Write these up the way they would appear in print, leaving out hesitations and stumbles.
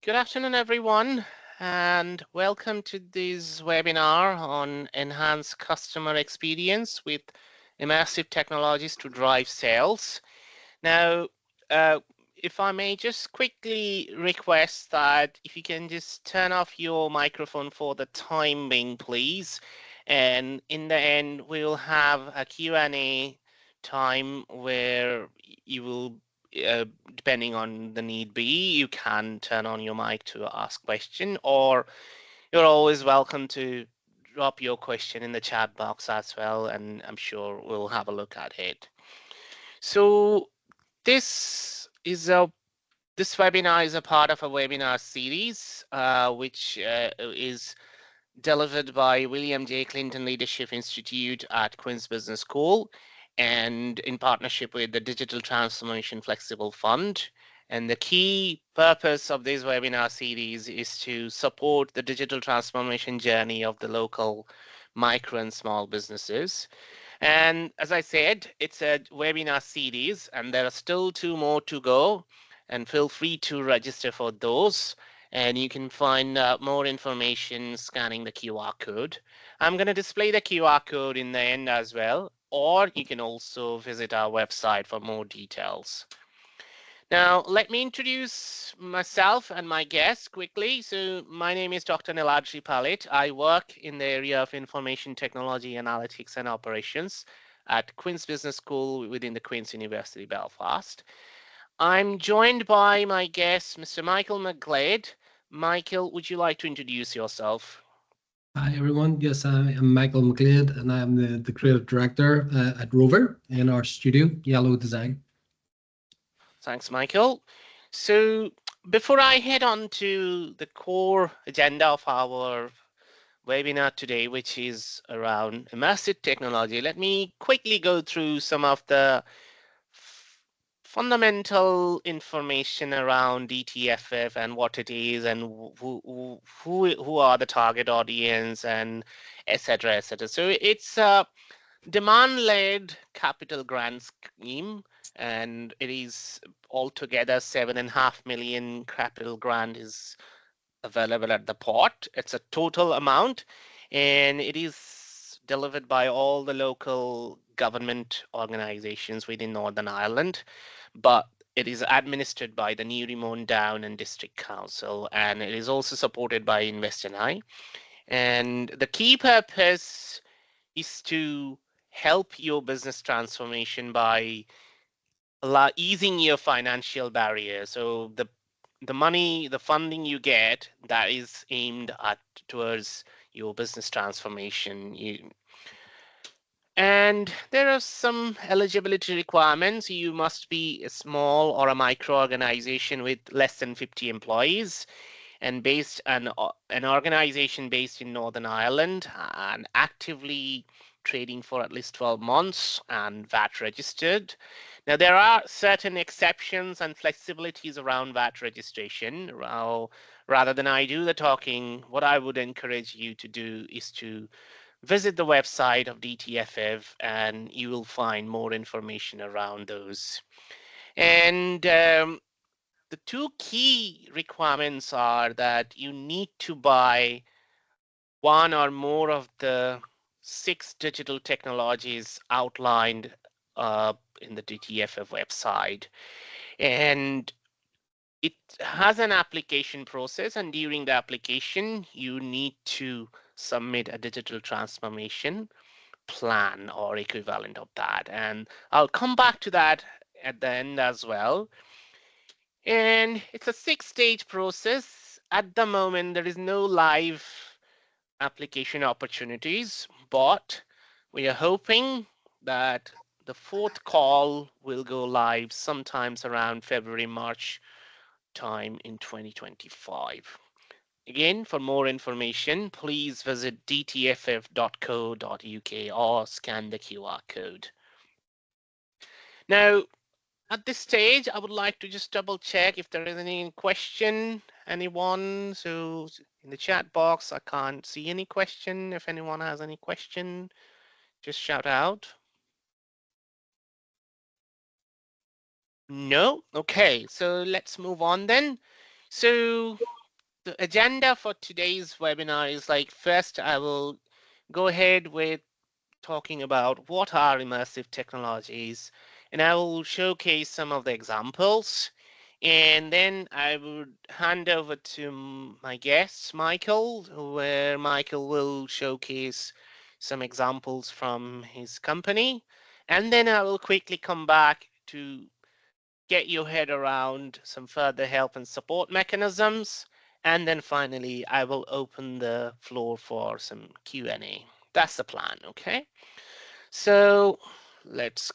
Good afternoon, everyone, and welcome to this webinar on enhanced customer experience with immersive technologies to drive sales. Now, uh, if I may just quickly request that if you can just turn off your microphone for the time being, please. And in the end, we'll have a Q&A time where you will, depending on the need be, you can turn on your mic to ask question, or you're always welcome to drop your question in the chat box as well, and I'm sure we'll have a look at it. So this is a this webinar is a part of a webinar series, which is delivered by William J. Clinton Leadership Institute at Queen's Business School and in partnership with the Digital Transformation Flexible Fund. And the key purpose of this webinar series is to support the digital transformation journey of the local micro and small businesses. And as I said, it's a webinar series, and there are still two more to go. And feel free to register for those. And you can find more information scanning the QR code. I'm going to display the QR code in the end as well, or you can also visit our website for more details. Now, let me introduce myself and my guest quickly. So my name is Dr. Niladri Palit. I work in the area of information technology, analytics, and operations at Queen's Business School within the Queen's University Belfast. I'm joined by my guest, Mr. Michael McGlade. Michael, would you like to introduce yourself? Hi everyone, yes, I am Michael McLeod and I am the creative director at Rover in our studio, Yellow Design. Thanks, Michael. So before I head on to the core agenda of our webinar today, which is around immersive technology, let me quickly go through some of the fundamental information around DTFF and what it is and who are the target audience and etc. etc. So it's a demand-led capital grant scheme, and it is altogether 7.5 million capital grant is available at the port. It's a total amount, and it is delivered by all the local government organizations within Northern Ireland, but it is administered by the Newry Moon Down and District Council, and it is also supported by InvestNI. And the key purpose is to help your business transformation by easing your financial barrier. So the money, the funding you get, that is aimed at towards your business transformation. And there are some eligibility requirements. You must be a small or a micro organization with less than 50 employees and based an organization based in Northern Ireland and actively trading for at least 12 months and VAT registered. Now, there are certain exceptions and flexibilities around VAT registration. Rather than I do the talking, what I would encourage you to do is to visit the website of DTFF and you will find more information around those. And the two key requirements are that you need to buy one or more of the 6 digital technologies outlined in the DTFF website. And it has an application process, and during the application, you need to submit a digital transformation plan or equivalent of that. And I'll come back to that at the end as well. And it's a 6-stage process. At the moment, there is no live application opportunities, but we are hoping that the fourth call will go live sometimes around February, March time in 2025. Again, for more information, please visit dtff.co.uk or scan the QR code. Now, at this stage, I would like to just double check if there is any question, anyone. So in the chat box, I can't see any question. If anyone has any question, just shout out. No? Okay, so let's move on then. So the agenda for today's webinar is like first I will go ahead with talking about what are immersive technologies, and I will showcase some of the examples. And then I would hand over to my guest, Michael, where Michael will showcase some examples from his company. And then I will quickly come back to get your head around some further help and support mechanisms. And then finally, I will open the floor for some Q&A. That's the plan, okay? So let's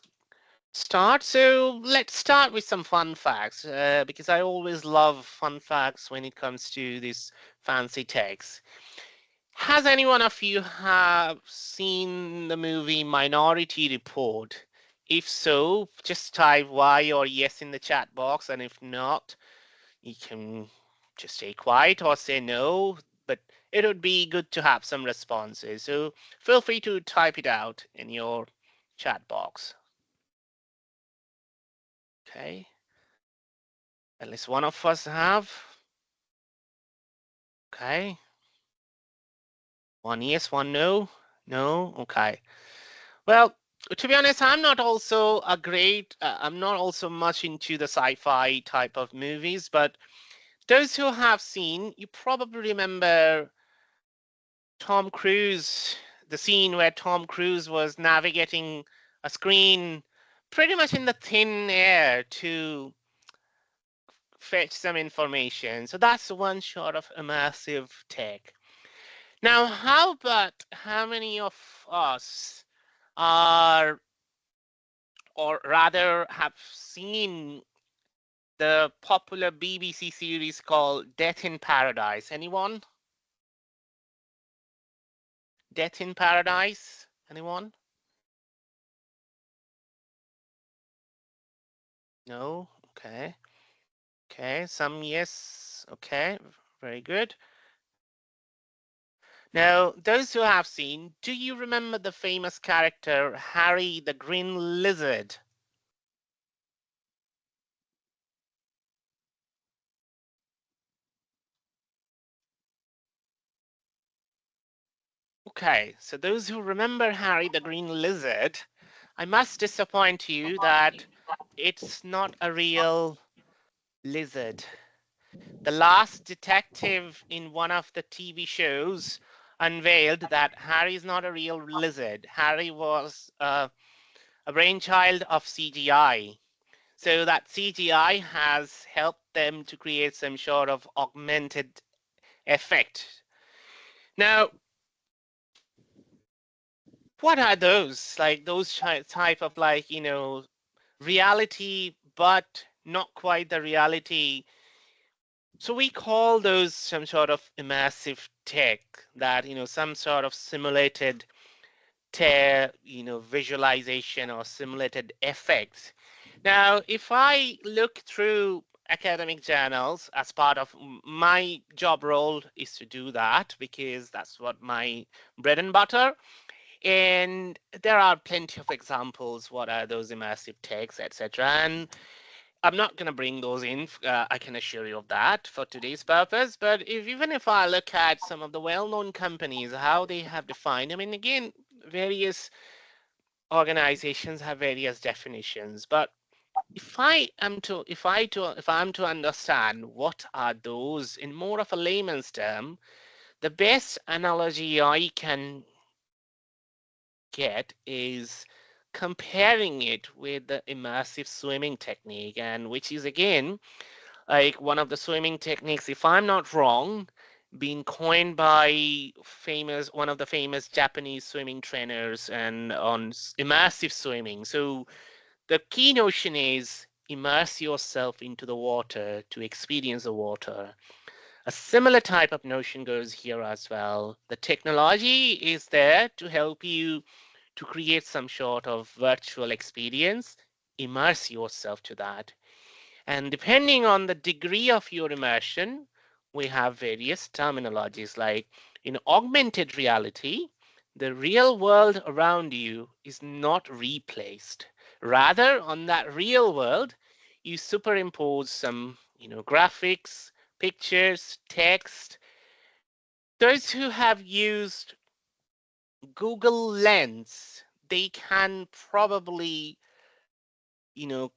start. So let's start with some fun facts because I always love fun facts when it comes to these fancy techs. Has any one of you have seen the movie Minority Report? If so, just type Y or yes in the chat box, and if not, you can just stay quiet or say no, but it would be good to have some responses. So feel free to type it out in your chat box. Okay, at least one of us have. Okay, one yes, one no. No, okay. Well, to be honest, I'm not also much into the sci-fi type of movies, but those who have seen, you probably remember Tom Cruise, the scene where Tom Cruise was navigating a screen pretty much in the thin air to fetch some information. So that's one sort of immersive tech. Now, how about how many of us are, or rather have seen the popular BBC series called Death in Paradise? Anyone? Death in Paradise? Anyone? No? Okay. Okay, some yes. Okay, very good. Now, those who have seen, do you remember the famous character Harry the Green Lizard? Okay, so those who remember Harry the Green Lizard, I must disappoint you that it's not a real lizard. The last detective in one of the TV shows unveiled that Harry is not a real lizard. Harry was a brainchild of CGI. So that CGI has helped them to create some sort of augmented effect. Now, what are those? Like those type of like, reality, but not quite the reality. So we call those some sort of immersive tech that, some sort of simulated visualization or simulated effects. Now, if I look through academic journals as part of my job role is to do that because that's what my bread and butter. And there are plenty of examples. What are those immersive techs, etc. And I'm not going to bring those in. I can assure you of that for today's purpose. But even if I look at some of the well-known companies, how they have defined, I mean, again, various organizations have various definitions. But if I'm to understand what are those in more of a layman's term, the best analogy I can get is comparing it with the immersive swimming technique, and which is again like one of the swimming techniques, if I'm not wrong, being coined by famous one of the famous Japanese swimming trainers and on immersive swimming. So the key notion is immerse yourself into the water to experience the water. A similar type of notion goes here as well. The technology is there to help you to create some sort of virtual experience, immerse yourself to that. And depending on the degree of your immersion, we have various terminologies like in augmented reality, the real world around you is not replaced. Rather, on that real world, you superimpose some, graphics, pictures, text. Those who have used Google Lens, they can probably,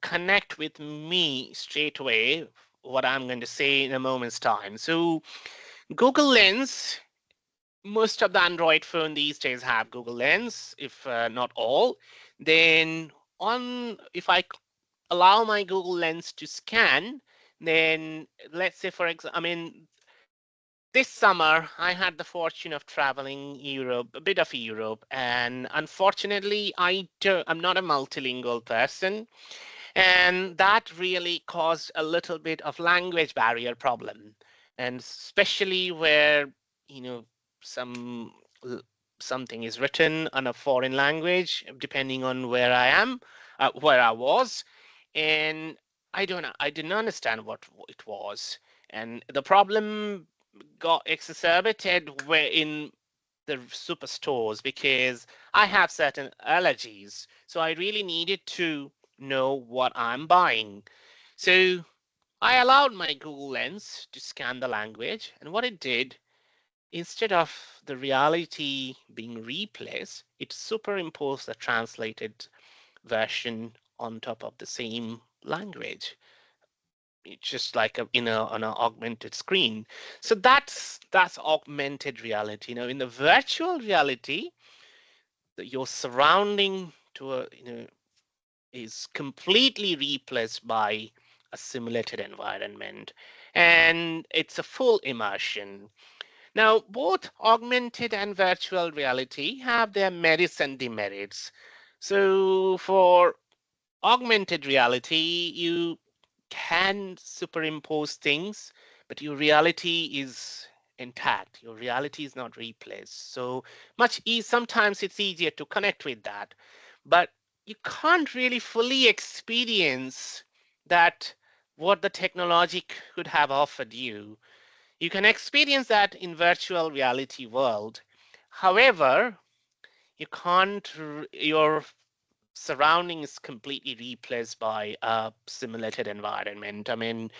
connect with me straight away, what I'm going to say in a moment's time. So Google Lens, most of the Android phone these days have Google Lens, if not all. Then if I allow my Google Lens to scan, then let's say for example, I mean, this summer I had the fortune of traveling Europe, a bit of Europe, and unfortunately I'm not a multilingual person, and that really caused a little bit of language barrier problem, and especially where you know some something is written on a foreign language, depending on where I am, where I was, and I didn't understand what it was, and the problem got exacerbated where in the superstores because I have certain allergies. So I really needed to know what I'm buying. So I allowed my Google Lens to scan the language, and what it did, instead of the reality being replaced, it superimposed the translated version on top of the same language. It's just like on an augmented screen. So that's augmented reality. In the virtual reality, your surrounding to a is completely replaced by a simulated environment, and it's a full immersion. Now both augmented and virtual reality have their merits and demerits. So for augmented reality, you can superimpose things, but your reality is intact. Your reality is not replaced. So sometimes it's easier to connect with that, but you can't really fully experience that what the technology could have offered you. You can experience that in virtual reality world. However, you can't your surrounding is completely replaced by a simulated environment. I mean,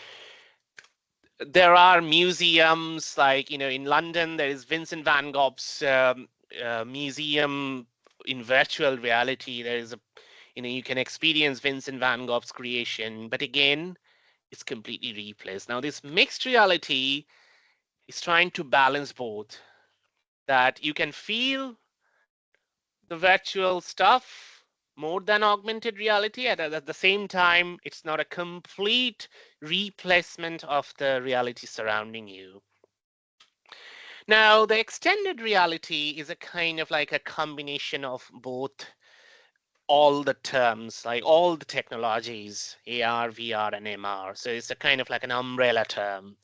there are museums like, in London, there is Vincent van Gogh's museum in virtual reality. There is you can experience Vincent van Gogh's creation, but again, it's completely replaced. Now, this mixed reality is trying to balance both, that you can feel the virtual stuff more than augmented reality. At the same time, it's not a complete replacement of the reality surrounding you. Now, the extended reality is a kind of like a combination of both all the terms, like all the technologies, AR, VR, and MR. So it's a kind of like an umbrella term.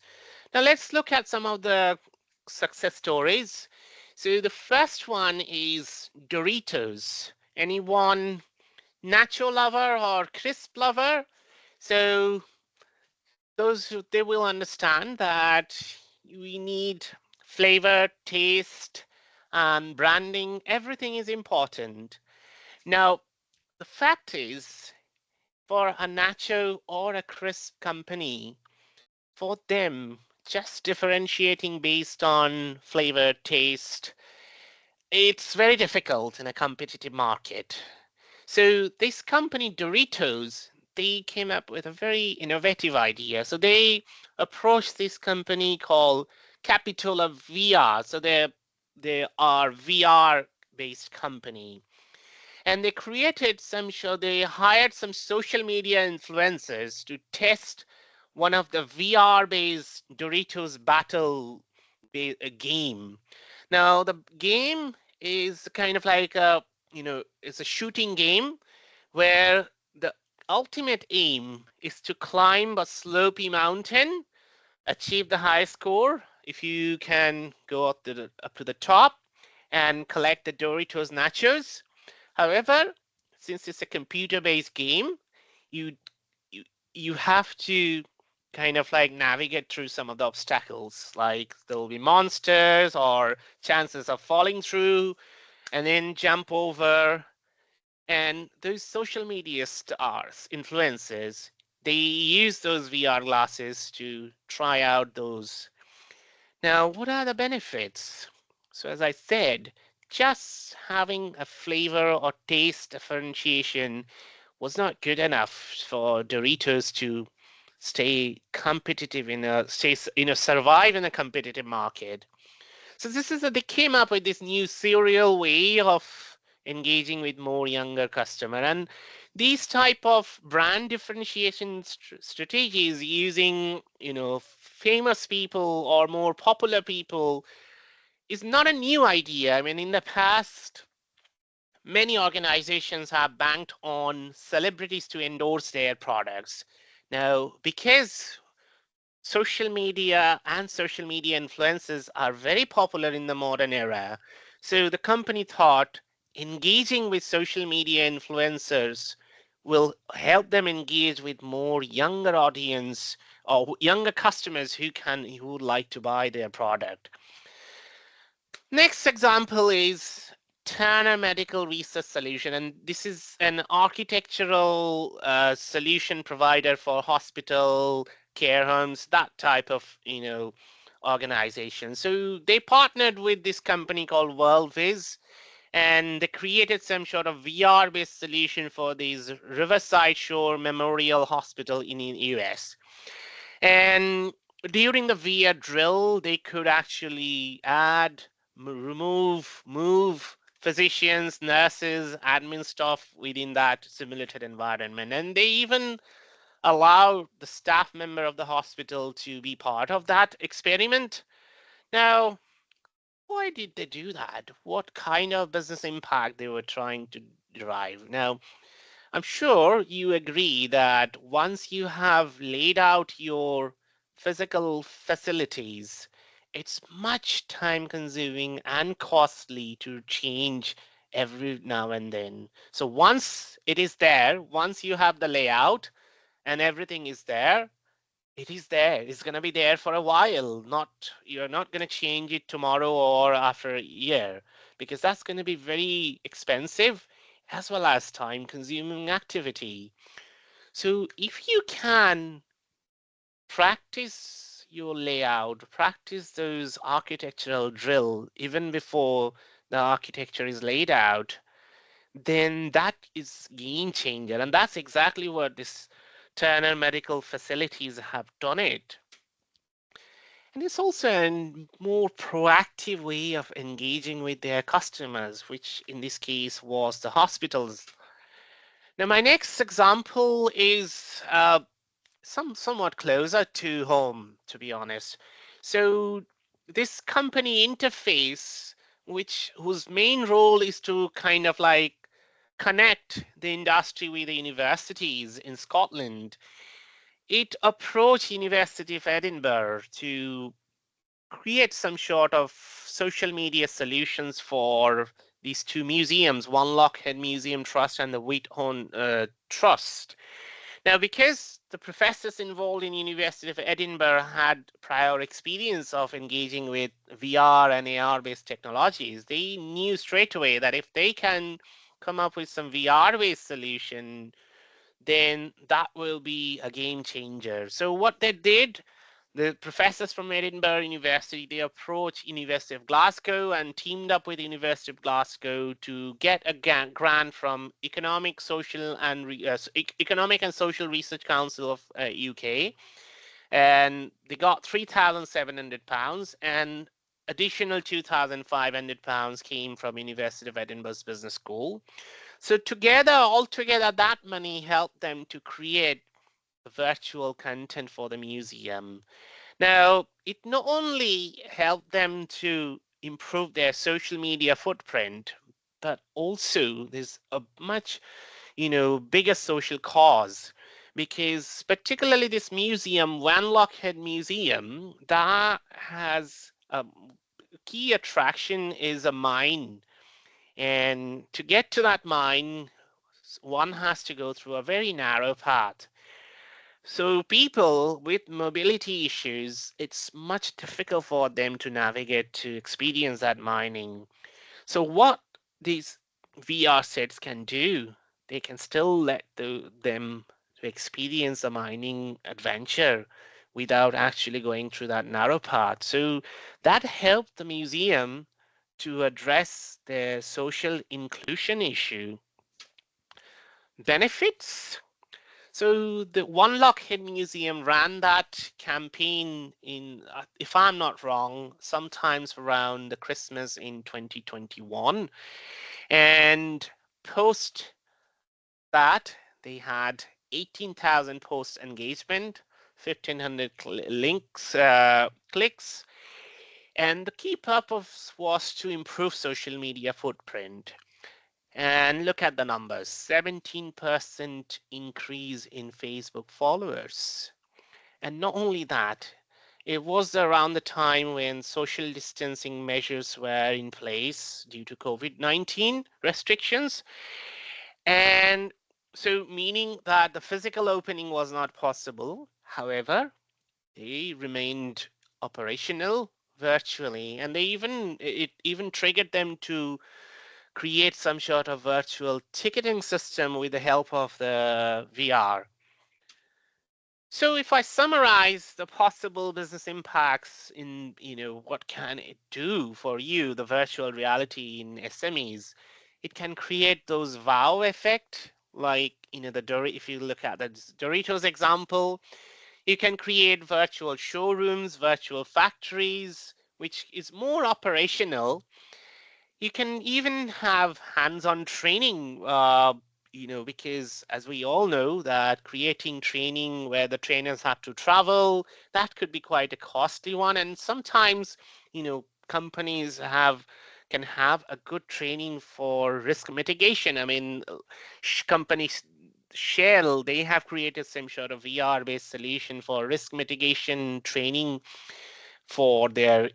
Now let's look at some of the success stories. So the first one is Doritos. Anyone nacho lover or crisp lover? So those who they will understand that we need flavor, taste, and branding. Everything is important. Now, the fact is, for a nacho or a crisp company, for them, just differentiating based on flavor, taste, it's very difficult in a competitive market. So this company, Doritos, they came up with a very innovative idea. So they approached this company called Capitola VR. So they are VR based company, and they created some show. They hired some social media influencers to test one of the VR based Doritos battle game. Now the game is kind of like it's a shooting game where the ultimate aim is to climb a slopey mountain, achieve the high score. If you can go up to the top and collect the Doritos nachos. However, since it's a computer-based game, you you you have to kind of like navigate through some of the obstacles. Like there will be monsters or chances of falling through, and then jump over. And those social media stars, influencers, they use those VR glasses to try out those. Now, what are the benefits? So, as I said, just having a flavor or taste differentiation was not good enough for Doritos to stay competitive survive in a competitive market. So they came up with this new serial way of engaging with more younger customer, and these type of brand differentiation strategies using famous people or more popular people is not a new idea. I mean, in the past, many organizations have banked on celebrities to endorse their products. Now, because social media influencers are very popular in the modern era. So the company thought engaging with social media influencers will help them engage with more younger audience or younger customers who would like to buy their product. Next example is Turner Medical Research Solution, and this is an architectural solution provider for hospital, care homes, that type of organization. So they partnered with this company called WorldViz, and they created some sort of VR-based solution for these Riverside Shore Memorial Hospital in the US. And during the VR drill, they could actually add, remove, move physicians, nurses, admin staff within that simulated environment. And they even allow the staff member of the hospital to be part of that experiment. Now, why did they do that? What kind of business impact they were trying to derive? Now, I'm sure you agree that once you have laid out your physical facilities, it's much time consuming and costly to change every now and then. So once it is there, once you have the layout and everything is there, it is there. It's going to be there for a while. Not You're not going to change it tomorrow or after a year, because that's going to be very expensive as well as time consuming activity. So if you can practice your layout, practice those architectural drill even before the architecture is laid out, then that is game changer. And that's exactly what this Turner Medical Facilities have done it. And it's also a more proactive way of engaging with their customers, which in this case was the hospitals. Now, my next example is somewhat closer to home, to be honest. So, this company interface, whose main role is to kind of like connect the industry with the universities in Scotland, it approached University of Edinburgh to create some sort of social media solutions for these two museums, one Lockhead Museum Trust and the Wheathorn Trust. Now, because the professors involved in University of Edinburgh had prior experience of engaging with VR and AR-based technologies, they knew straight away that if they can come up with some VR-based solution, then that will be a game changer. So what they did, the professors from Edinburgh University, they approached University of Glasgow and teamed up with University of Glasgow to get a grant from Economic and Social Research Council of UK, and they got £3,700, and additional £2,500 came from University of Edinburgh's Business School. So altogether, that money helped them to create virtual content for the museum. Now, it not only helped them to improve their social media footprint, but also there's a much, bigger social cause, because particularly this museum, Van Lockhead Museum, that has a key attraction is a mine. And to get to that mine, one has to go through a very narrow path. So people with mobility issues, it's much difficult for them to navigate to experience that mining. So what these VR sets can do, they can still let them to experience the mining adventure without actually going through that narrow path. So that helped the museum to address the social inclusion issue. Benefits. So the One Lockheed Museum ran that campaign in, if I'm not wrong, sometimes around the Christmas in 2021. And post that, they had 18,000 post engagement, 1,500 links, clicks, and the key purpose was to improve social media footprint. And look at the numbers, 17% increase in Facebook followers. And not only that, it was around the time when social distancing measures were in place due to COVID-19 restrictions. And so, meaning that the physical opening was not possible. However, they remained operational virtually, and they even it even triggered them to create some sort of virtual ticketing system with the help of the VR. So if I summarize the possible business impacts in, what can it do for you, the virtual reality in SMEs, it can create those wow effect, like, if you look at the Doritos example, you can create virtual showrooms, virtual factories, which is more operational. You can even have hands-on training, because as we all know that creating training where the trainers have to travel, that could be quite a costly one. And sometimes, companies can have a good training for risk mitigation. I mean, companies Shell, they have created some sort of VR-based solution for risk mitigation training for their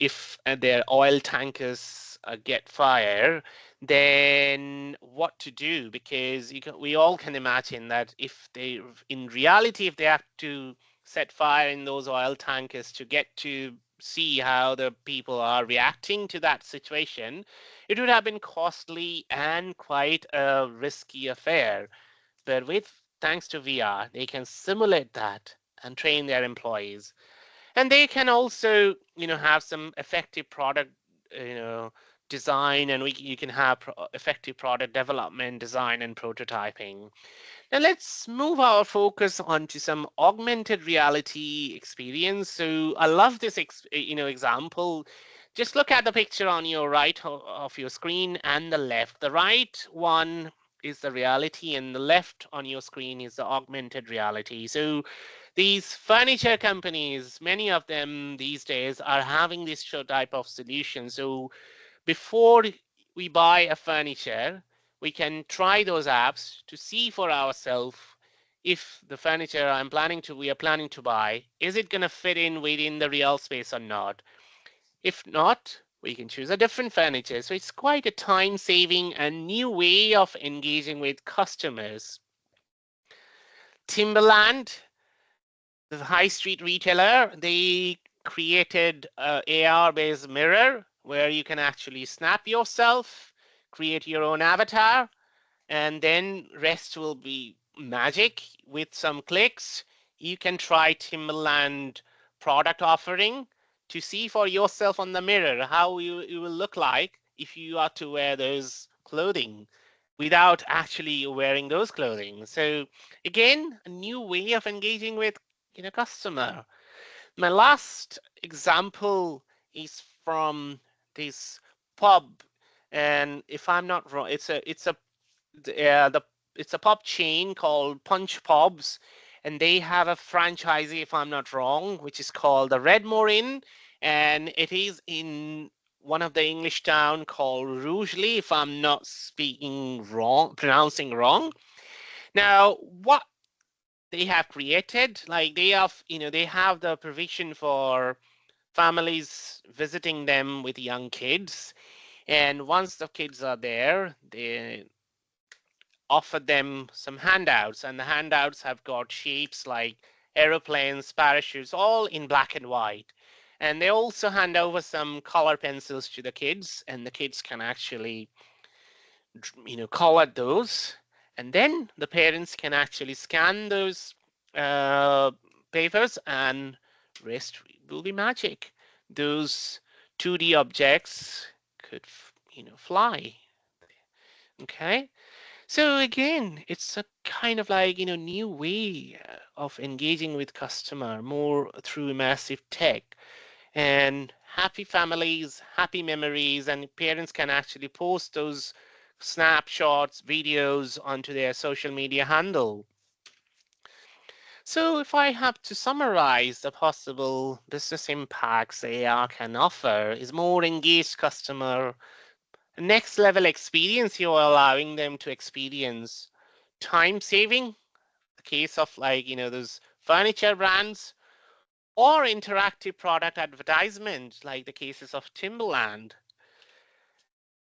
oil tankers get fire, then what to do? Because we all can imagine that if they, in reality, if they have to set fire in those oil tankers to get to see how the people are reacting to that situation, it would have been costly and quite a risky affair. But with thanks to VR, they can simulate that and train their employees, and they can also have some effective product you know design, and you can have effective product development, design, and prototyping. Now let's move our focus onto some augmented reality experience. So I love this example. Just look at the picture on your right of your screen and the left. The right one is the reality, and the left on your screen is the augmented reality. So these furniture companies, many of them these days, are having this type of solution. So before we buy a furniture, we can try those apps to see for ourselves if the furniture we are planning to buy, is it going to fit in within the real space or not? If not, we can choose a different furniture. So it's quite a time saving and new way of engaging with customers. Timberland, the high street retailer, they created a AR-based mirror where you can actually snap yourself, create your own avatar, and then rest will be magic. With some clicks, you can try Timberland product offering to see for yourself on the mirror how you will look like if you are to wear those clothing without actually wearing those clothing. So again, a new way of engaging with customer. My last example is from this pub, and if I'm not wrong, the it's a pub chain called Punch Pubs, and they have a franchisee, if I'm not wrong, which is called the Redmore Inn, and it is in one of the English town called Rugeley, if I'm not pronouncing wrong. Now, what they have created, like they have the provision for families visiting them with young kids, and once the kids are there, they offer them some handouts, and the handouts have got shapes like aeroplanes, parachutes, all in black and white. And they also hand over some color pencils to the kids, and the kids can actually, color those. And then the parents can actually scan those uh, papers, and rest will be magic. Those 2D objects could, fly. Okay. So again, it's a kind of like, new way of engaging with customer more through immersive tech. And happy families, happy memories, and parents can actually post those snapshots, videos onto their social media handle. So if I have to summarize the possible business impacts AR can offer is more engaged customer, next level experience you're allowing them to experience, time saving, the case of like, those furniture brands, or interactive product advertisement, like the cases of Timberland.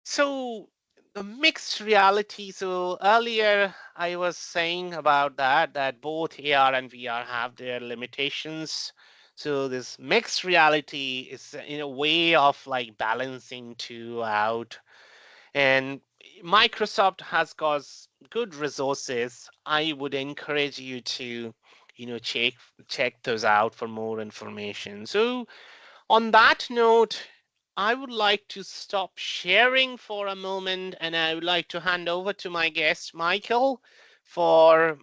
So the mixed reality. So earlier I was saying about that both AR and VR have their limitations. So this mixed reality is in a way of like balancing two out. And Microsoft has got good resources. I would encourage you to, check those out for more information. So on that note, I would like to stop sharing for a moment and I would like to hand over to my guest, Michael, for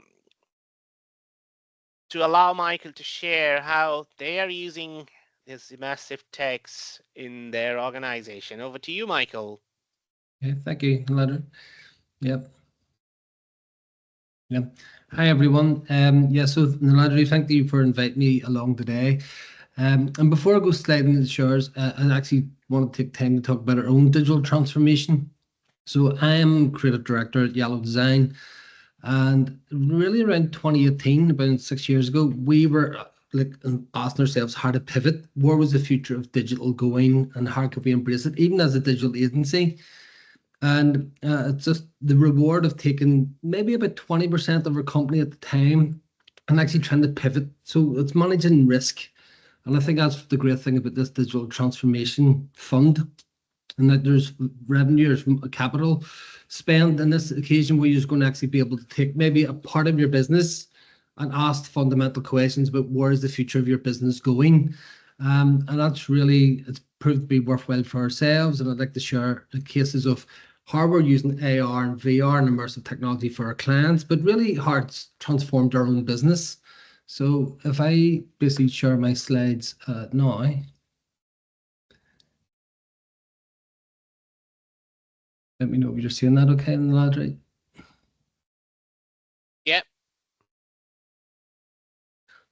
to allow Michael to share how they are using this immersive text in their organization. Over to you, Michael. Okay, thank you, Leonard. Yep. Yeah. Hi, everyone. Yeah, so Naladri, thank you for inviting me along today. And before I go sliding into the shores, I actually want to take time to talk about our own digital transformation. So I am creative director at Yellow Design, and really around 2018, about 6 years ago, we were like asking ourselves how to pivot. Where was the future of digital going, and how could we embrace it, even as a digital agency? And it's just the reward of taking maybe about 20% of our company at the time and actually trying to pivot. So it's managing risk. And I think that's the great thing about this digital transformation fund, and that there's revenue, there's capital spend in this occasion where you're just going to actually be able to take maybe a part of your business and ask fundamental questions about where is the future of your business going. And that's really, it's proved to be worthwhile for ourselves. And I'd like to share the cases of how we're using AR and VR and immersive technology for our clients, but really how it's transformed our own business. So if I basically share my slides now, let me know if you're seeing that okay in the lad, right? Yep.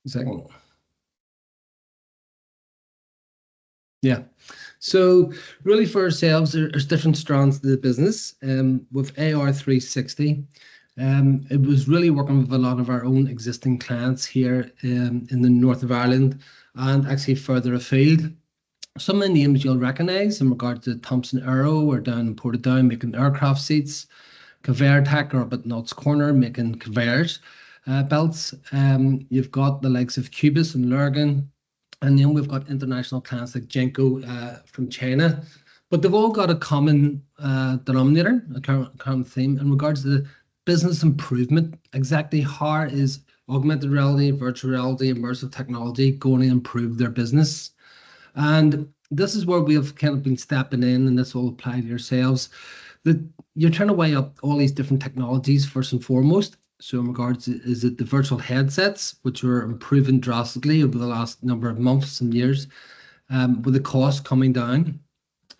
A second. Yeah. So really for ourselves, there's different strands to the business. With AR 360, it was really working with a lot of our own existing clients here in the north of Ireland and actually further afield. Some of the names you'll recognise in regard to Thompson Aero or down in Portadown making aircraft seats, Conveyor Tech or up at Knott's Corner making conveyors belts. You've got the likes of Cubis and Lurgan, and then we've got international clients like Genko from China. But they've all got a common denominator, a common theme in regards to the business improvement. Exactly how is augmented reality, virtual reality, immersive technology going to improve their business? And this is where we have kind of been stepping in, and this will apply to yourselves. That you're trying to weigh up all these different technologies first and foremost. So, in regards to is it the virtual headsets, which are improving drastically over the last number of months and years, with the cost coming down?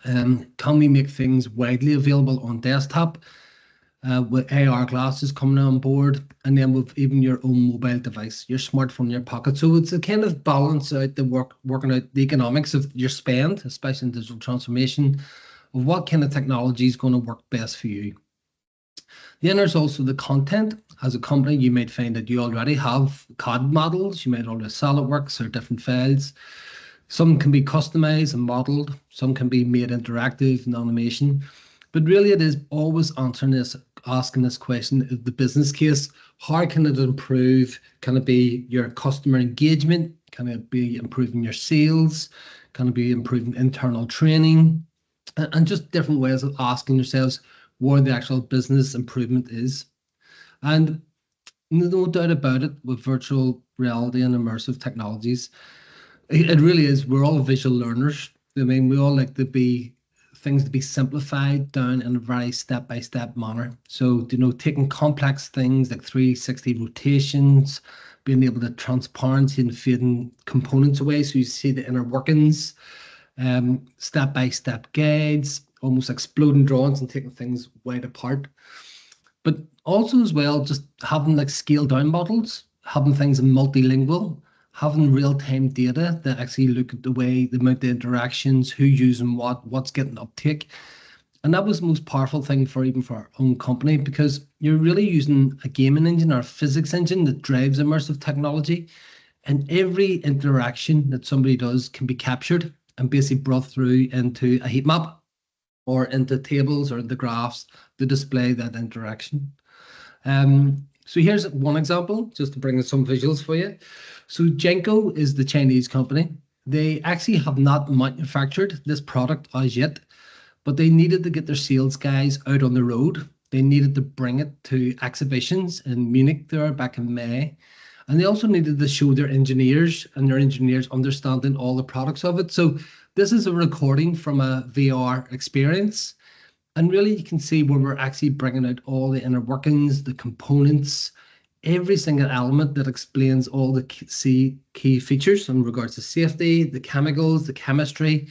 Can we make things widely available on desktop? With AR glasses coming on board, and then with even your own mobile device, your smartphone in your pocket. So it's a kind of balance out the working out the economics of your spend, especially in digital transformation, of what kind of technology is going to work best for you. Then there's also the content. As a company, you might find that you already have CAD models, you might already have SolidWorks or different files. Some can be customized and modeled, some can be made interactive in animation. But really, it is always answering this, asking this question: the business case, how can it improve? Can it be your customer engagement? Can it be improving your sales? Can it be improving internal training? And just different ways of asking yourselves where the actual business improvement is. And No doubt about it, with virtual reality and immersive technologies, it really is. We're all visual learners. I mean, we all like to be things to be simplified down in a very step-by-step manner. So, taking complex things like 360 rotations, being able to transparency and fading components away so you see the inner workings, step-by-step guides, almost exploding drawings and taking things wide apart. But also as well, just having like scaled down models, having things in multilingual, having real-time data that actually look at the way, the amount of interactions, who's using what, what's getting uptake. And that was the most powerful thing for even for our own company, because you're really using a gaming engine or a physics engine that drives immersive technology. And every interaction that somebody does can be captured and basically brought through into a heat map or into tables or into graphs to display that interaction. So here's one example, just to bring in some visuals for you. So Genko is the Chinese company. They actually have not manufactured this product as yet, but they needed to get their sales guys out on the road. They needed to bring it to exhibitions in Munich there back in May. And they also needed to show their engineers and their engineers understanding all the products of it. So this is a recording from a VR experience. And really, you can see where we're actually bringing out all the inner workings, the components, every single element that explains all the key features in regards to safety, the chemicals, the chemistry,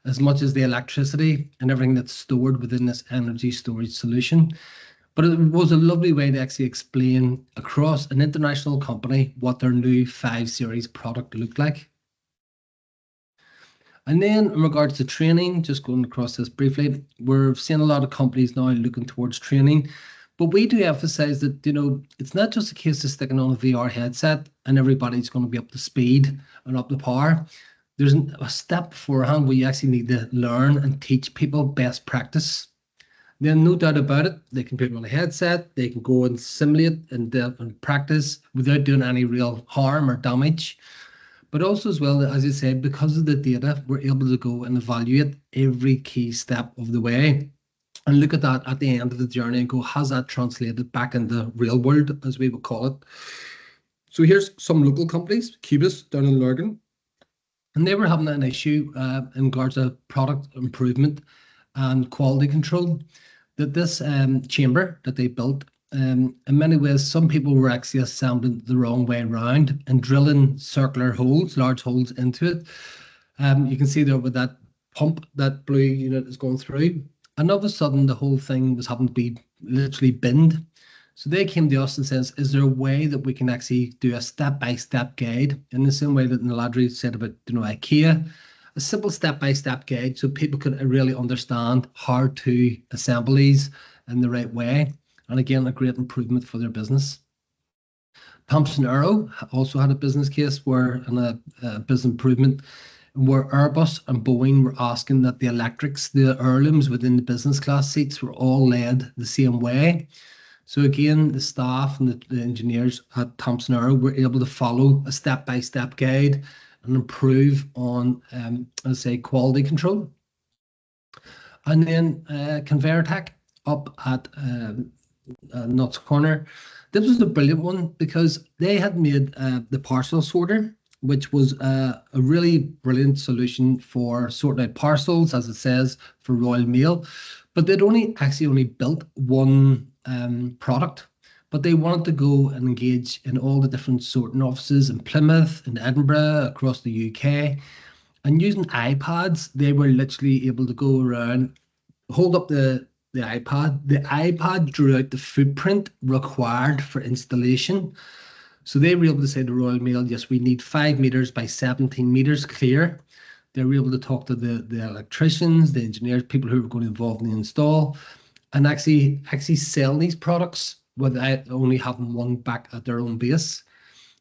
as much as the electricity and everything that's stored within this energy storage solution. But it was a lovely way to actually explain across an international company what their new 5 Series product looked like. And then in regards to training, just going across this briefly, we're seeing a lot of companies now looking towards training. But we do emphasize that, it's not just a case of sticking on a VR headset and everybody's going to be up to speed and up to power. There's a step beforehand where you actually need to learn and teach people best practice. Then, no doubt about it, they can put on a headset, they can go and simulate and practice without doing any real harm or damage. But also as well, as you said, because of the data, we're able to go and evaluate every key step of the way and look at that at the end of the journey and go, has that translated back in the real world, as we would call it? So here's some local companies, Cubis down in Lurgan, and they were having an issue in regards to product improvement and quality control. That this chamber that they built, in many ways, some people were actually assembling the wrong way around and drilling circular holes, large holes into it. You can see there with that pump that blue unit is going through. And all of a sudden, the whole thing was having to be literally binned. So they came to us and says, is there a way that we can actually do a step-by-step guide in the same way that Naladri said about, IKEA, a simple step-by-step guide so people can really understand how to assemble these in the right way. And again, a great improvement for their business. Thomson Aero also had a business case where, and a business improvement, where Airbus and Boeing were asking that the electrics, the heirlooms within the business class seats were all led the same way. So again, the staff and the engineers at Thomson Aero were able to follow a step-by-step guide and improve on, let's say, quality control. And then Conveyor Tech up at Nuts Corner. This was a brilliant one because they had made the parcel sorter, which was a really brilliant solution for sorting out parcels, as it says, for Royal Mail. But they'd only built one product, but they wanted to go and engage in all the different sorting offices in Plymouth, in Edinburgh, across the UK. And using iPads, they were literally able to go around, hold up the iPad. The iPad drew out the footprint required for installation. So they were able to say to Royal Mail, yes, we need 5 meters by 17 meters clear. They were able to talk to the electricians, the engineers, people who were going to involve in the install, and actually sell these products without only having one back at their own base.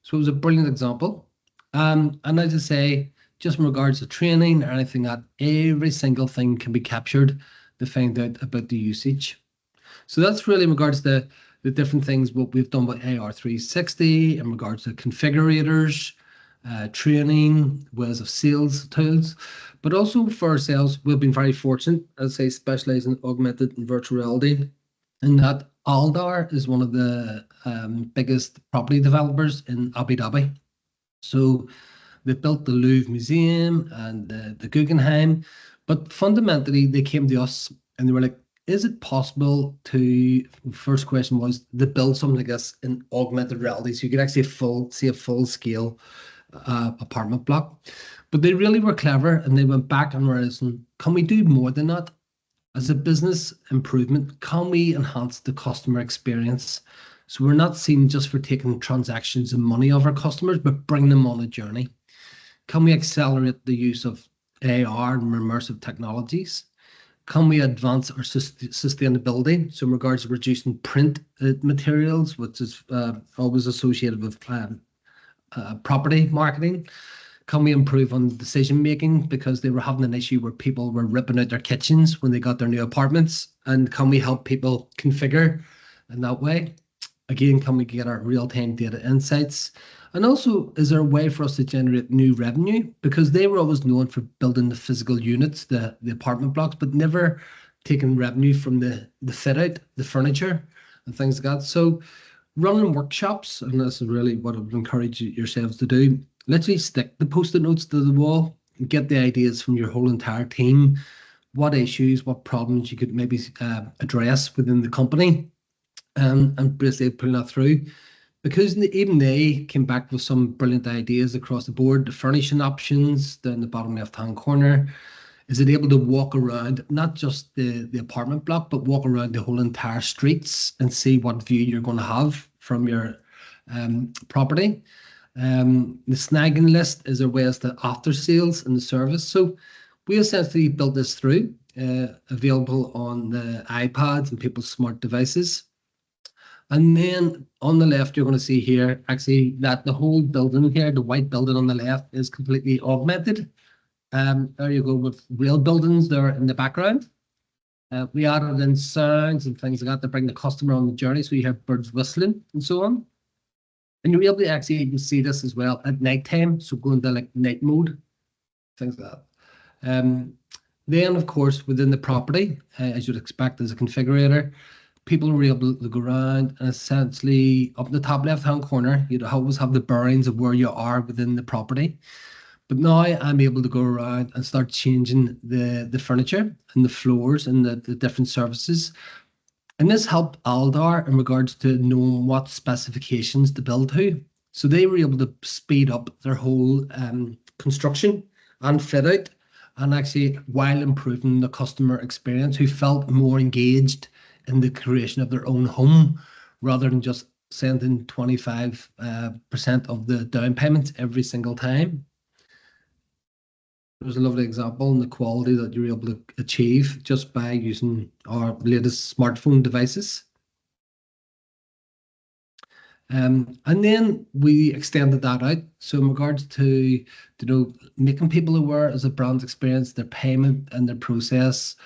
So it was a brilliant example. And as I say, just in regards to training or anything, that every single thing can be captured to find out about the usage. So that's really in regards to the different things what we've done with AR360 in regards to configurators, training, ways of sales tools, but also for ourselves, we've been very fortunate, as I say, specializing in augmented and virtual reality, in that Aldar is one of the biggest property developers in Abu Dhabi. So they built the Louvre Museum and the Guggenheim, but fundamentally they came to us and they were like, "Is it possible to?" First question was to build something like this in augmented reality, so you could actually see a full scale apartment block. But they really were clever, and they went back and were asking, "Can we do more than that?" As a business improvement, can we enhance the customer experience? So we're not seen just for taking transactions and money of our customers, but bring them on a journey. Can we accelerate the use of AR and immersive technologies? Can we advance our sustainability? So in regards to reducing print materials, which is always associated with property marketing. Can we improve on decision making, because they were having an issue where people were ripping out their kitchens when they got their new apartments? And can we help people configure in that way? Again, can we get our real-time data insights? And also, is there a way for us to generate new revenue? Because they were always known for building the physical units, the apartment blocks, but never taking revenue from the fit out, the furniture, and things like that. So running workshops, and this is really what I would encourage yourselves to do. Literally stick the post-it notes to the wall and get the ideas from your whole entire team. What issues, what problems you could maybe address within the company, and basically putting that through. Because even they came back with some brilliant ideas across the board. The furnishing options down the bottom left-hand corner, is it able to walk around not just the apartment block, but walk around the whole entire streets and see what view you're going to have from your property. The snagging list is a way as to after sales and the service. So we essentially built this through, available on the iPads and people's smart devices. And then on the left, you're going to see here actually that the whole building here, the white building on the left, is completely augmented. There you go, with real buildings there in the background. We added in sounds and things like that to bring the customer on the journey. So you have birds whistling and so on. And you'll be able to actually even see this as well at nighttime. So go into like night mode, things like that. Then, of course, within the property, as you'd expect as a configurator, people were able to go around and essentially up in the top left-hand corner, you'd always have the bearings of where you are within the property. But now I'm able to go around and start changing the furniture and the floors and the different surfaces. And this helped Aldar in regards to knowing what specifications to build to. So they were able to speed up their whole construction and fit out, and actually while improving the customer experience, who felt more engaged in the creation of their own home rather than just sending 25% of the down payments every single time. There's a lovely example in the quality that you're able to achieve just by using our latest smartphone devices. And then we extended that out. So in regards to making people aware as a brand experience, their payment and their process,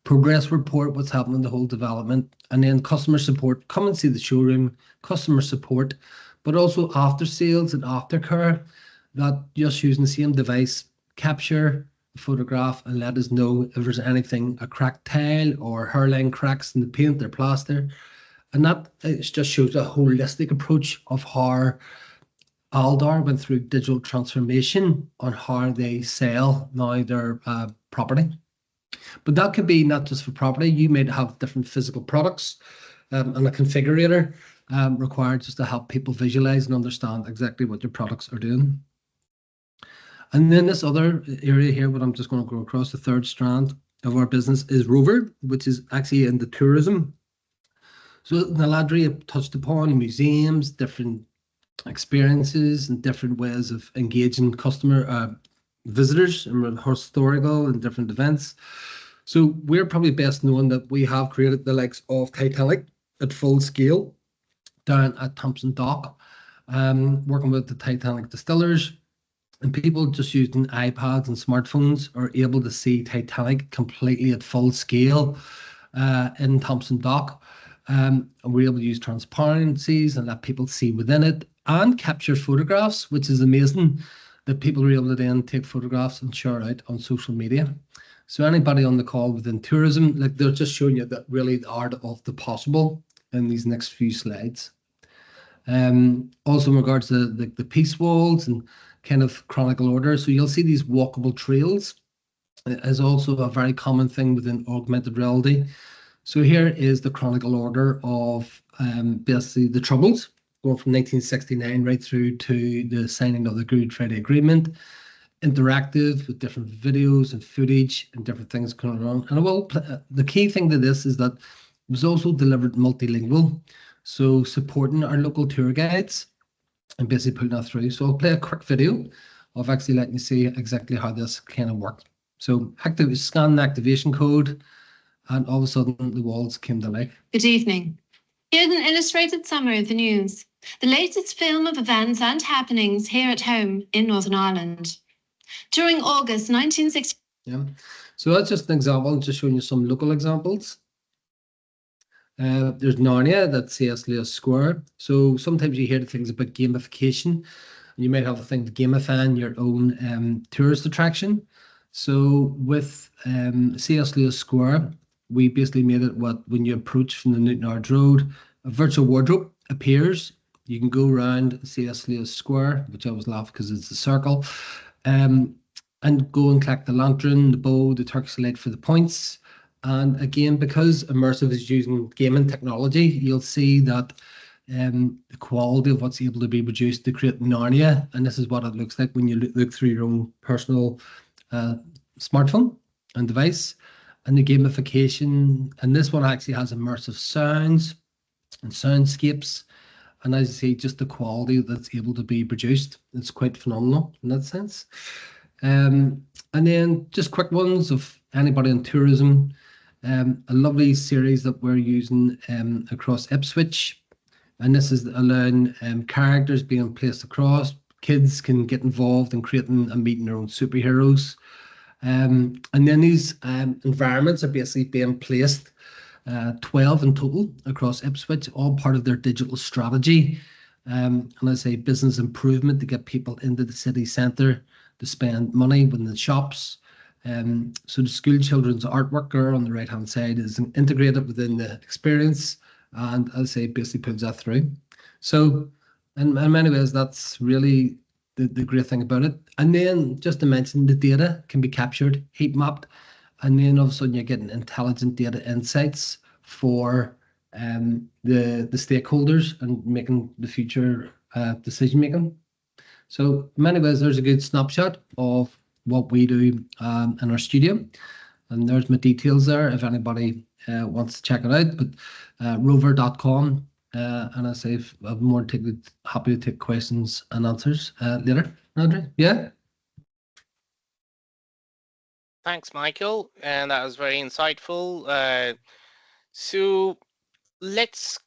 progress report, what's happening in the whole development, and then customer support, come and see the showroom, customer support, but also after sales and aftercare, that just using the same device, capture a photograph and let us know if there's anything, a cracked tile or hairline cracks in the paint or plaster. And that just shows a holistic approach of how Aldar went through digital transformation on how they sell now their property. But that could be not just for property. You may have different physical products, and a configurator required just to help people visualize and understand exactly what your products are doing. And then this other area here, what I'm just going to go across, the third strand of our business is Rover, which is actually in the tourism. So Naladri touched upon museums, different experiences and different ways of engaging customer visitors and historical and different events. So we're probably best known that we have created the likes of Titanic at full scale down at Thompson Dock, working with the Titanic distillers, and people just using iPads and smartphones are able to see Titanic completely at full scale in Thompson Dock. And we're able to use transparencies and let people see within it and capture photographs, which is amazing that people are able to then take photographs and share out on social media. So anybody on the call within tourism, like they're just showing you that really the art of the possible in these next few slides. Also in regards to the piece walls and kind of chronicle order. So you'll see these walkable trails is also a very common thing within augmented reality. So here is the chronicle order of basically the Troubles, going from 1969 right through to the signing of the Good Friday Agreement, interactive with different videos and footage and different things going on. And the key thing to this is that it was also delivered multilingual, so supporting our local tour guides and basically putting that through. So I'll play a quick video of actually letting you see exactly how this kind of worked. So scan the activation code, and all of a sudden the walls came to life. Good evening. Here's an illustrated summary of the news, the latest film of events and happenings here at home in Northern Ireland. During August 1960. Yeah. So that's just an example, just showing you some local examples. There's Narnia, that's C.S. Lewis Square. So sometimes you hear the things about gamification. You might have a thing to gamify your own tourist attraction. So with C.S. Lewis Square, we basically made it when you approach from the Newtownards Road, a virtual wardrobe appears. You can go around C.S. Lewis Square, which I always laugh because it's a circle, and go and collect the lantern, the bow, the Turkish light for the points. And again, because Immersive is using gaming technology, you'll see that the quality of what's able to be produced to create Narnia. And this is what it looks like when you look through your own personal smartphone and device. And the gamification, and this one actually has immersive sounds and soundscapes. And as you see, just the quality that's able to be produced, it's quite phenomenal in that sense. And then just quick ones of anybody in tourism. A lovely series that we're using across Ipswich. And this is allowing characters being placed across. Kids can get involved in creating and meeting their own superheroes. And then these environments are basically being placed, 12 in total across Ipswich, all part of their digital strategy. And I say business improvement to get people into the city centre to spend money within the shops. So the school children's artwork there on the right hand side is integrated within the experience, and as I say, basically puts that through. So in many ways, that's really the great thing about it. And then just to mention, the data can be captured, heat mapped, and then all of a sudden you're getting intelligent data insights for the stakeholders and making the future decision making. So in many ways, there's a good snapshot of what we do in our studio. And there's my details there if anybody wants to check it out. But rover.com, and I say I'm more happy to take questions and answers later. Andrew, yeah? Thanks, Michael, and that was very insightful. So let's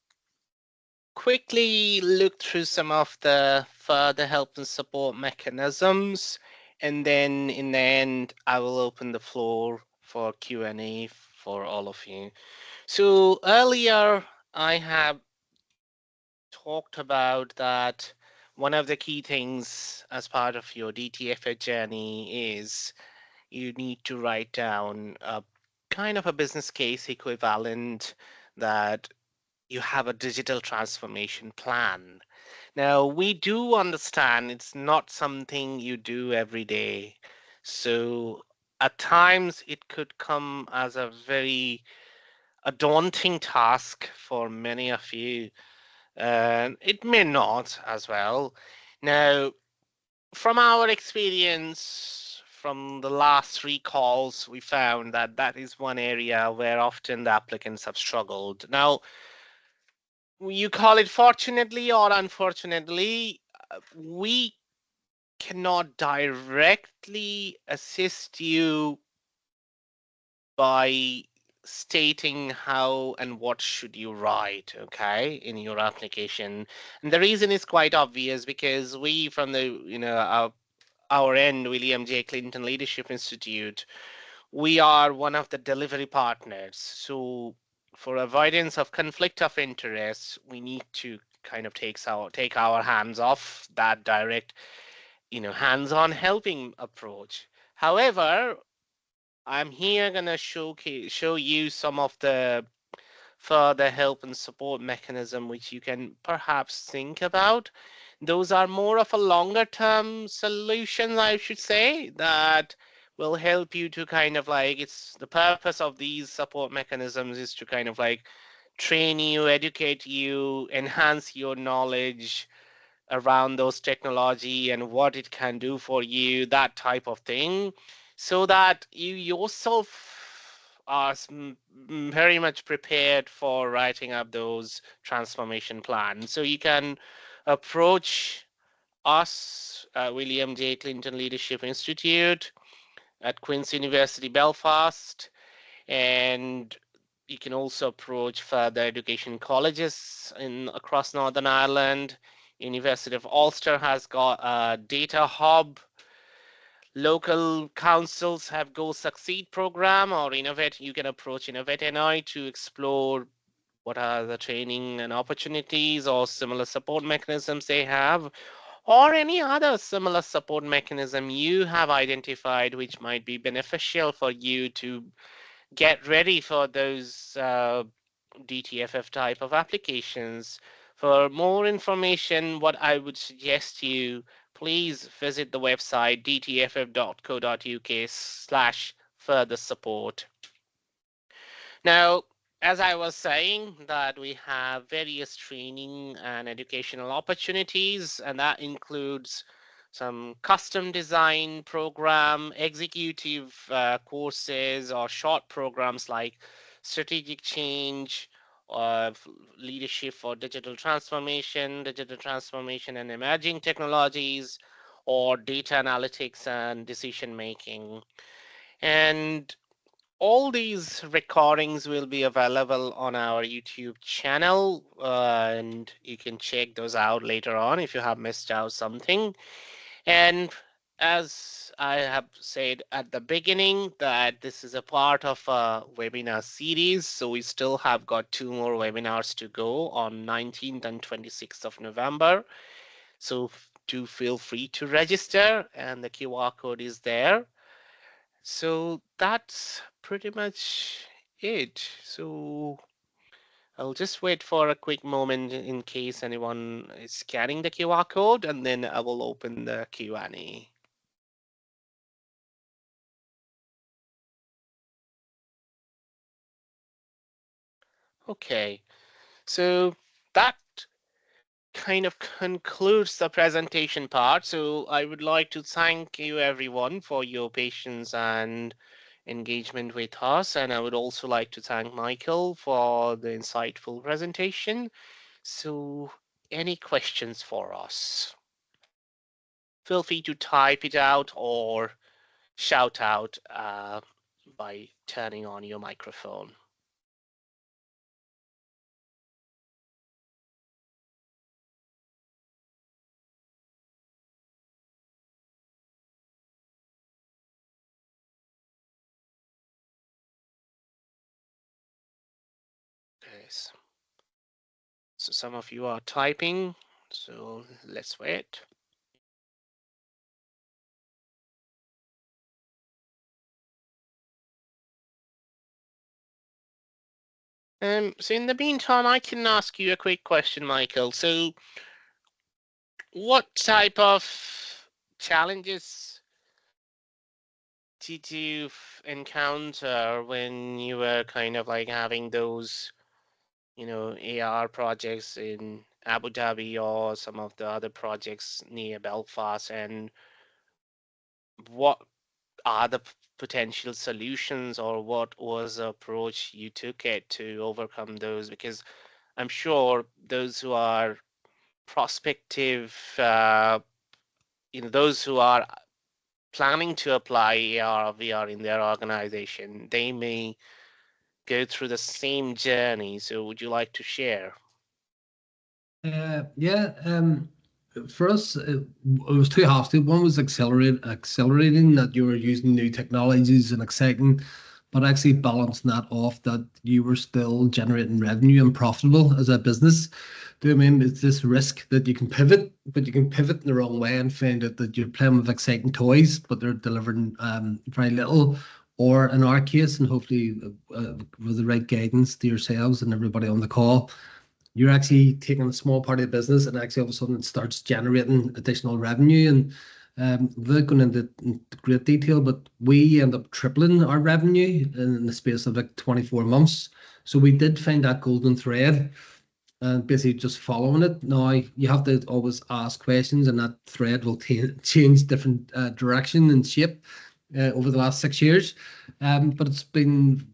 quickly look through some of the further help and support mechanisms, and then in the end, I will open the floor for Q&A for all of you. So earlier, I have talked about that one of the key things as part of your DTFA journey is you need to write down a kind of a business case equivalent that you have a digital transformation plan. Now, we do understand it's not something you do every day. So at times it could come as a daunting task for many of you. And it may not as well. Now, from our experience from the last three calls, we found that that is one area where often the applicants have struggled. Now, you call it fortunately or unfortunately, we cannot directly assist you by stating how and what should you write, okay, in your application. And the reason is quite obvious because we from the our end, William J. Clinton Leadership Institute, we are one of the delivery partners. So for avoidance of conflict of interest, we need to kind of take our hands off that direct, hands-on helping approach. However, I'm here gonna show you some of the further help and support mechanism which you can perhaps think about. Those are more of a longer term solution, I should say, that will help you to kind of like, it's the purpose of these support mechanisms is to kind of like train you, educate you, enhance your knowledge around those technology and what it can do for you, that type of thing, so that you yourself are very much prepared for writing up those transformation plans. So you can approach us, William J. Clinton Leadership Institute at Queen's University Belfast, and you can also approach further education colleges in across Northern Ireland. University of Ulster has got a data hub. Local councils have Go Succeed program, or Innovate. You can approach Innovate NI to explore what are the training and opportunities or similar support mechanisms they have, or any other similar support mechanism you have identified which might be beneficial for you to get ready for those DTFF type of applications. For more information, what I would suggest you, please visit the website dtff.co.uk/further support. Now, as I was saying, that we have various training and educational opportunities, and that includes some custom design program, executive courses, or short programs like strategic change, or leadership for digital transformation and emerging technologies, or data analytics and decision making. And all these recordings will be available on our YouTube channel, and you can check those out later on if you have missed out something. And as I have said at the beginning, that this is a part of a webinar series, so we still have got 2 more webinars to go on 19th and 26th of November. So do feel free to register, and the QR code is there. So that's pretty much it. So I'll just wait for a quick moment in case anyone is scanning the QR code, and then I will open the Q&A. Okay, so that kind of concludes the presentation part. So I would like to thank you everyone for your patience and engagement with us. And I would also like to thank Michael for the insightful presentation. So any questions for us? Feel free to type it out or shout out by turning on your microphone. Yes. So some of you are typing, so let's wait. So in the meantime, I can ask you a quick question, Michael. So what type of challenges did you encounter when you were kind of like having those, AR projects in Abu Dhabi or some of the other projects near Belfast, and what are the potential solutions, or what was the approach you took it to overcome those? Because I'm sure those who are prospective, those who are planning to apply AR or VR in their organization, they may go through the same journey. So would you like to share? Yeah, for us, it was two halves to it. One was accelerating that you were using new technologies and exciting, but actually balancing that off that you were still generating revenue and profitable as a business. Do you know what I mean? It's this risk that you can pivot, but you can pivot in the wrong way and find out that you're playing with exciting toys, but they're delivering very little, or in our case, and hopefully with the right guidance to yourselves and everybody on the call, you're actually taking a small part of the business and actually all of a sudden it starts generating additional revenue. And without going into great detail, but we end up tripling our revenue in the space of like 24 months. So we did find that golden thread and basically just following it. Now you have to always ask questions, and that thread will change different direction and shape over the last 6 years. But it's been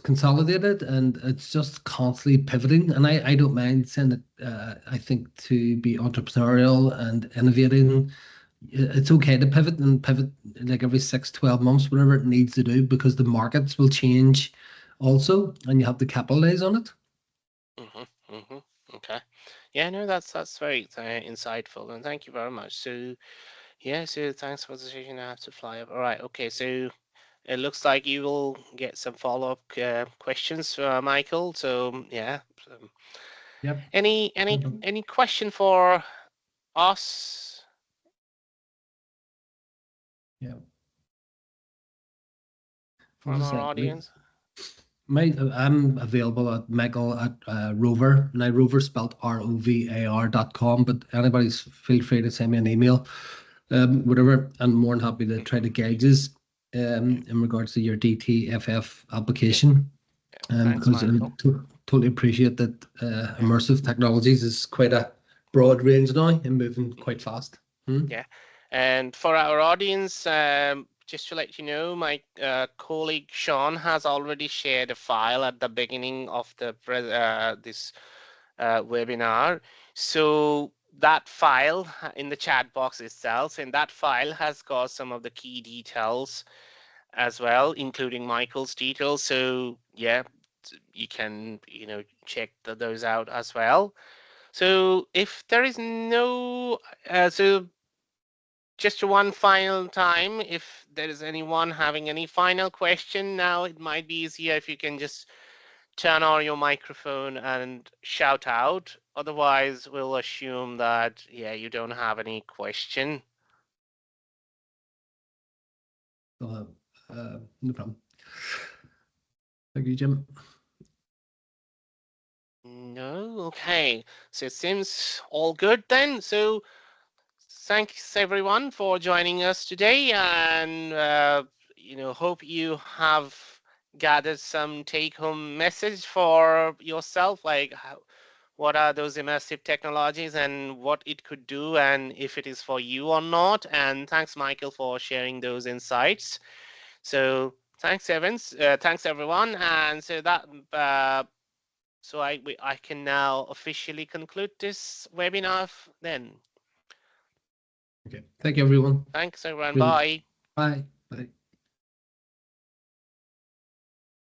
consolidated and it's just constantly pivoting. And I don't mind saying that I think to be entrepreneurial and innovating, it's okay to pivot like every 6, 12 months, whatever it needs to do, because the markets will change also, and you have to capitalize on it. Mm-hmm, mm-hmm. Okay. Yeah, no, that's very insightful, and thank you very much. So, yeah, so thanks for the session. I have to fly up. All right, okay. So it looks like you will get some follow-up questions, Michael. So, yeah. Yep. Any question for us Yeah. For from a our sec. audience? I'm available at Michael at Rover. Now Rover spelled ROVAR.com, but anybody's feel free to send me an email, whatever. I'm more than happy to try to guide you in regards to your DTFF Yeah, application. thanks, Because I Michael. totally appreciate that Yeah, Immersive Technologies is quite a broad range now and moving quite fast. yeah. And for our audience, just to let you know, my colleague Sean has already shared a file at the beginning of the this webinar. So that file in the chat box itself, and that file has got some of the key details as well, including Michael's details. So yeah, you can check those out as well. So if there is no, so just one final time, if there is anyone having any final question now, it might be easier if you can just turn on your microphone and shout out. Otherwise, we'll assume that, yeah, you don't have any question. No problem. Thank you, Jim. No? Okay. So it seems all good then. So thanks everyone for joining us today, and hope you have gathered some take-home message for yourself, like what are those immersive technologies and what it could do, and if it is for you or not. And thanks, Michael, for sharing those insights. So thanks, Evans. Thanks, everyone. And so that I can now officially conclude this webinar then. Okay. Thank you, everyone. Thanks, everyone. Really. Bye. Bye. Bye.